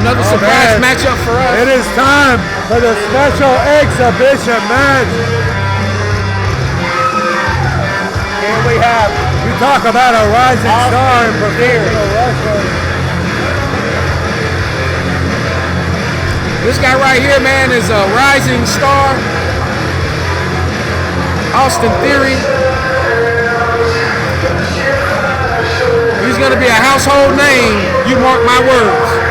Another surprise matchup for us. It is time for the special exhibition match. Here we have, you talk about a rising star in professional wrestling. This guy right here, man, is a rising star. Austin Theory. He's going to be a household name. You mark my words.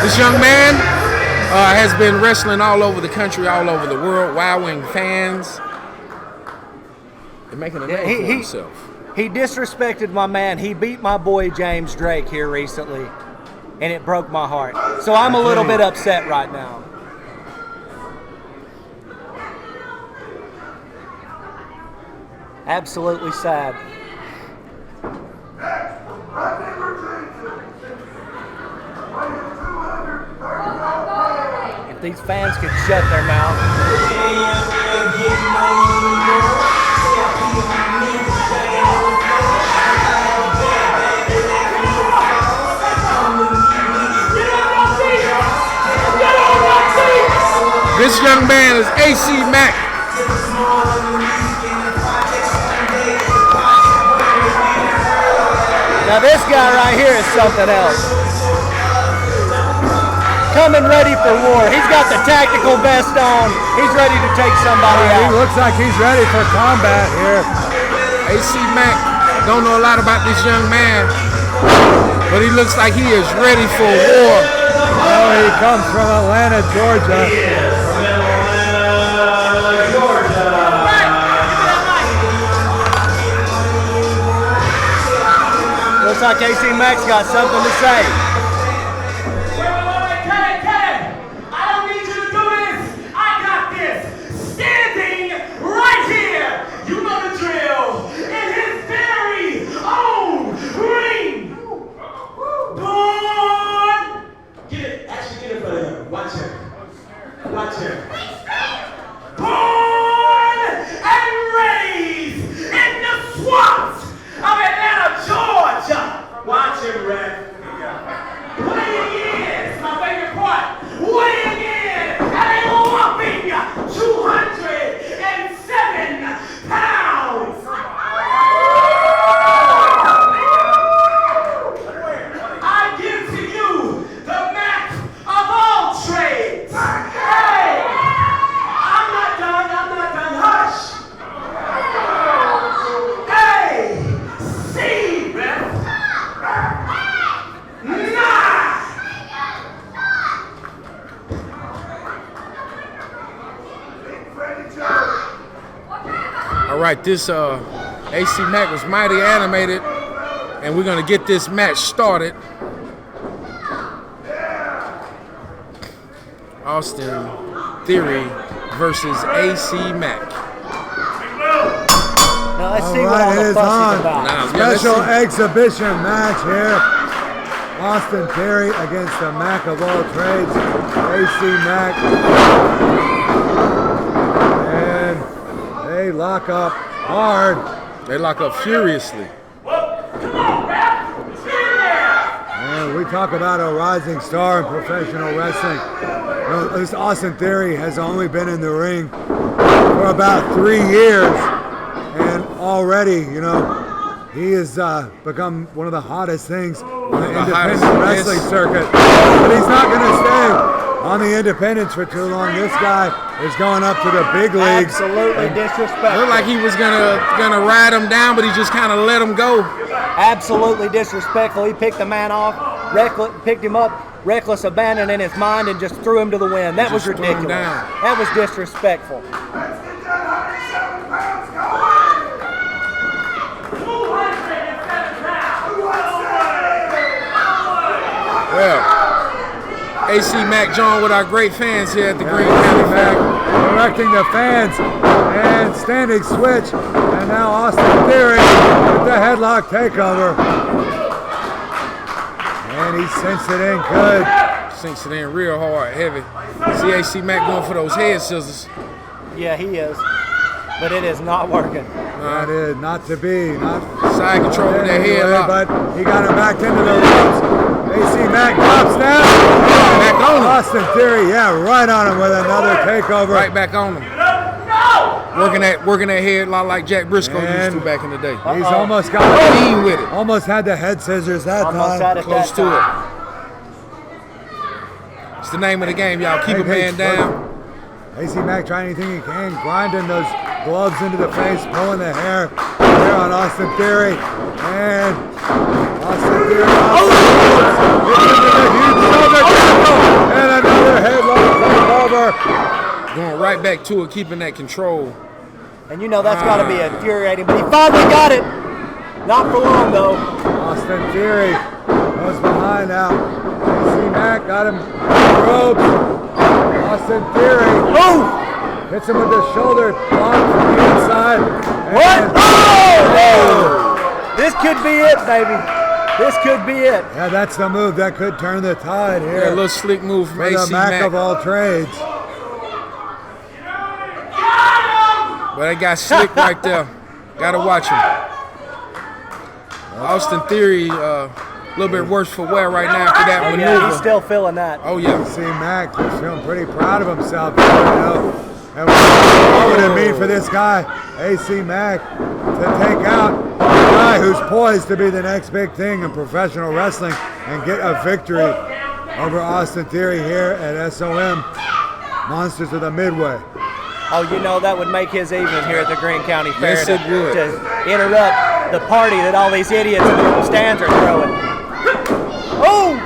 This young man has been wrestling all over the country, all over the world, wowing fans and making a name for himself. He disrespected my man. He beat my boy James Drake here recently, and it broke my heart. So I'm a little bit upset right now. Absolutely sad. If these fans could shut their mouth. This young man is AC Mack. Now this guy right here is something else. Coming ready for war. He's got the tactical vest on. He's ready to take somebody out. He looks like he's ready for combat here. AC Mack don't know a lot about this young man, but he looks like he is ready for war. Oh, he comes from Atlanta, Georgia. Looks like AC Mack's got something to say. Watch him. Born and raised in the swamps of Atlanta, Georgia. Watch him, Red. Weighing in, my favorite part. Weighing in at a whopping 207 pounds. I give to you the Mack of all trades. All right, this AC Mack was mighty animated, and we're going to get this match started. Austin Theory versus AC Mack. Now let's see what all the fuss is about. Special exhibition match here. Austin Theory against the Mack of all trades, AC Mack. And they lock up hard. They lock up furiously. And we talk about a rising star in professional wrestling. You know, this Austin Theory has only been in the ring for about 3 years, and already, you know, he has become one of the hottest things on the independent wrestling circuit. But he's not going to stay on the independents for too long. This guy is going up to the big leagues. Absolutely disrespectful. Looked like he was gonna ride him down, but he just kind of let him go. Absolutely disrespectful. He picked the man off, picked him up, reckless abandon in his mind, and just threw him to the wind. That was ridiculous. That was disrespectful. Well, AC Mack joined with our great fans here at the Greene County Fair. Directing the fans and standing switch. And now Austin Theory with the headlock takeover. And he sinks it in good. Sinks it in real hard, heavy. See AC Mack going for those head scissors. Yeah, he is. But it is not working. That is not to be. Not Side control with that headlock. but he got him back into the ropes. AC Mack drops down. Back on him. Austin Theory, yeah, right on him with another takeover. Right back on him. Working that headlock like Jack Briscoe used to back in the day. He's almost got Clean with it. Almost had the head scissors that Almost time. had it Close that to time. it. It's the name of the game, y'all. Keep a man down. AC Mack trying anything he can, grinding those gloves into the face, pulling the hair there on Austin Theory. And Austin Theory and another headlock over. Going right back to it, keeping that control. And you know that's got to be infuriating. But he finally got it. Not for long, though. Austin Theory goes behind now. AC Mack got him ropes. Austin Theory hits him with the shoulder block from the inside. What? This could be it, baby. This could be it. Yeah, that's the move. That could turn the tide Yeah, here. a little slick move from For the AC Mack Mack. of all trades. But that guy slick right there. Gotta watch him. Austin Theory, a little bit worse for wear right now after that Yeah, maneuver. he's still feeling that. Oh yeah. AC Mack is feeling pretty proud of himself. You know? And what would it mean for this guy, AC Mack, to take out a guy who's poised to be the next big thing in professional wrestling and get a victory over Austin Theory here at SOM Monsters of the Midway. Oh, you know that would make his evening here at the Greene County Fair Yes, it would. to interrupt the party that all these idiots in the stands are throwing. Oh,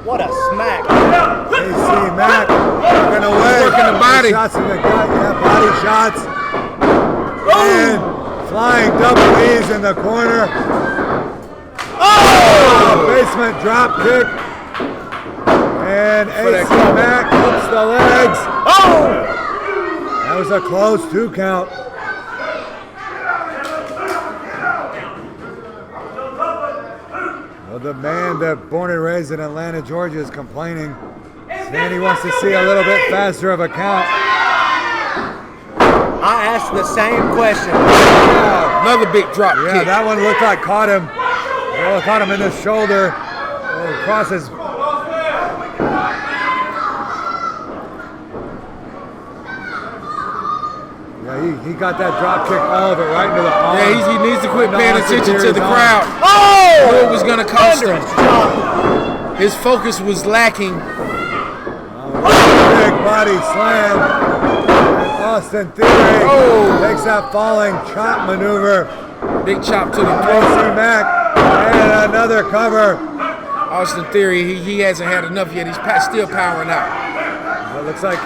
what a smack! AC Mack working away. Working the body. Shots in the gut, yeah, body shots. And flying double E's in the corner. Basement drop kick. And For that AC cover. Mack hooks the legs. Oh! That was a close 2 count. Well, the man that born and raised in Atlanta, Georgia is complaining. Saying he wants to see a little bit faster of a count. I asked the same question. Another big drop Yeah, kick. that one looked like caught him. Well, caught him in the shoulder. Across his. Yeah, he got that drop kick all of it right into the arm. Yeah, he needs to quit paying Austin attention to Theory's the arm. crowd. Oh! It was gonna cost him. Thunderous drop. His focus was lacking. Big body slam. And Austin Theory takes that falling chop maneuver. Big chop to the AC throat. Mack and another cover. Austin Theory, he hasn't had enough yet. He's still powering out. It looks like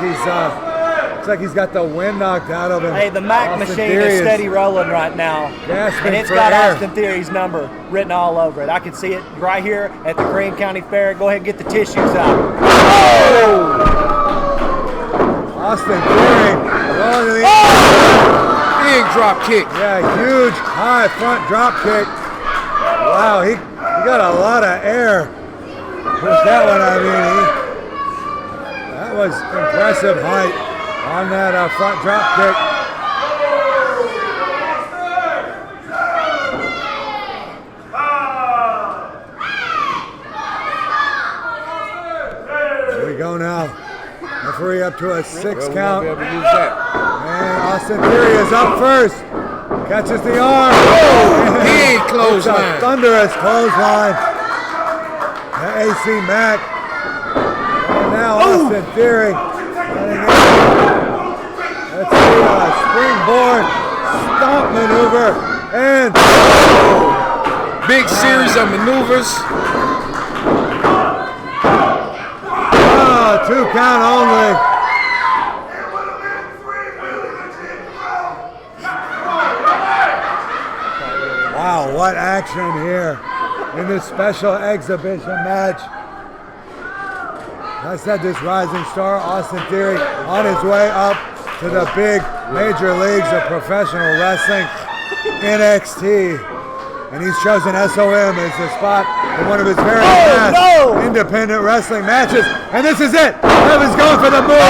he's got the wind knocked out of him. Hey, the Mack Austin machine Theory is steady rolling right now. gasping And it's for got air. Austin Theory's number written all over it. I can see it right here at the Greene County Fair. Go ahead and get the tissues out. Austin Greene rolling to the Big drop kick. yeah, huge high front drop kick. Wow, he got a lot of air with that one. I mean, that was impressive height on that front drop kick. Here we go now. Referee up to a 6 count. We'll be able to use that. And Austin Theory is up first. Catches the arm. Big It's a clothesline. thunderous clothesline. AC Mack. And now Austin Theory. Let's see a springboard stomp maneuver. And Big series of maneuvers. 2 count only. Wow, what action here in this special exhibition match. I said this rising star, Austin Theory, on his way up to the big major leagues of professional wrestling, NXT. And he's chosen SOM as the spot in one of his very last independent wrestling matches. And this is it. Evan's going for the move.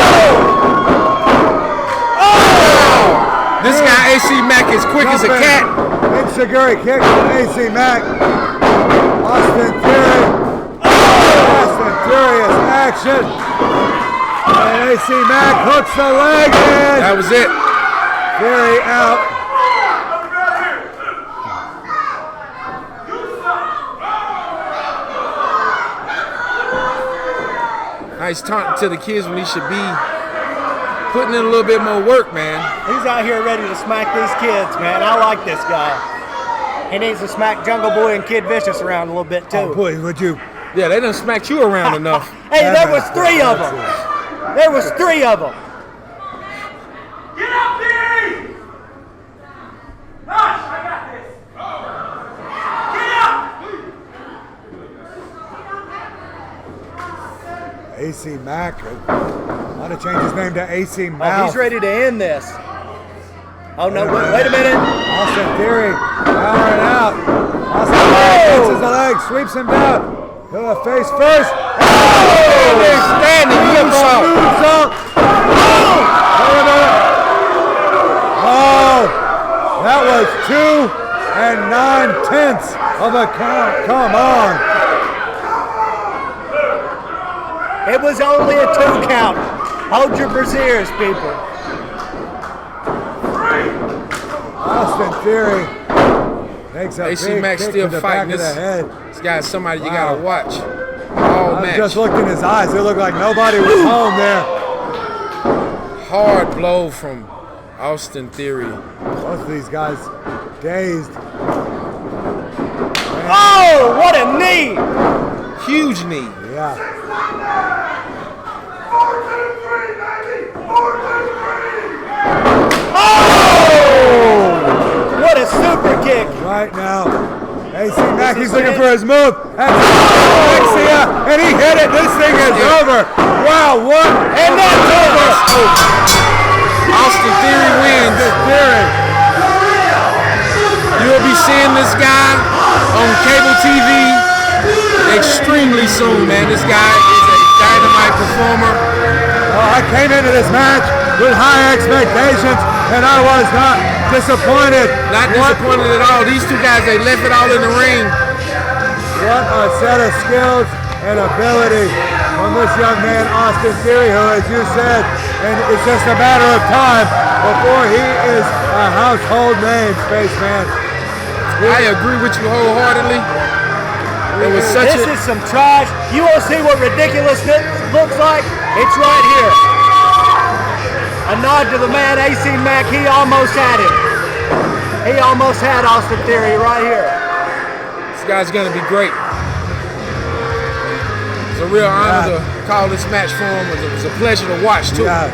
This guy AC Mack is quick as a cat. Big Shiguri kick from AC Mack. Austin Theory. Fast and furious action. And AC Mack hooks the leg in. That was it. Theory out. Nice taunt to the kids when he should be putting in a little bit more work, man. He's out here ready to smack these kids, man. I like this guy. He needs to smack Jungle Boy and Kid Vicious around a little bit, too. Oh, boy, would you? Yeah, they done smacked you around enough. Hey, there was 3 of them. There was 3 of them. Get up, Barry! Hush, I got this. Get up! AC Mack. Want to change his name to AC Oh, Mouth. he's ready to end this. Oh, no, wait a minute. Austin Theory powering out. Austin Theory catches the leg, sweeps him down. To the face first. Standing moonsault. Oh, that was 2 9/10 of a count. Come on. It was only a 2 count. Hold your brassieres, people. Austin Theory takes a AC big Mack kick still to the fighting back of the this. head. This guy's somebody you Wow. gotta watch. All I match. just looked in his eyes. It looked like nobody was home there. Hard blow from Austin Theory. Both of these guys dazed. Oh, what a knee! Huge knee. Yeah. What a super kick! Right now, AC Mack, he's looking for his move. That's Alexia, and he hit it. This thing is over. Wow, what? And that's over. Austin Theory wins. Theory. You'll be seeing this guy on cable TV extremely soon, man. This guy is a dynamite performer. I came into this match with high expectations, and I was not disappointed. Not disappointed at all. These 2 guys, they left it all in the ring. What a set of skills and ability from this young man, Austin Theory, who, as you said, and it's just a matter of time before he is a household name, Spaceman. I agree with you wholeheartedly. It was such This a... is some trash. You want to see what ridiculousness looks like? It's right here. A nod to the man, AC Mack. He almost had him. He almost had Austin Theory right here. This guy's going to be great. It's a real honor to call this match for him. It was a pleasure to watch, too. Yeah.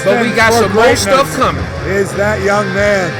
But we got some more stuff coming. Is that young man.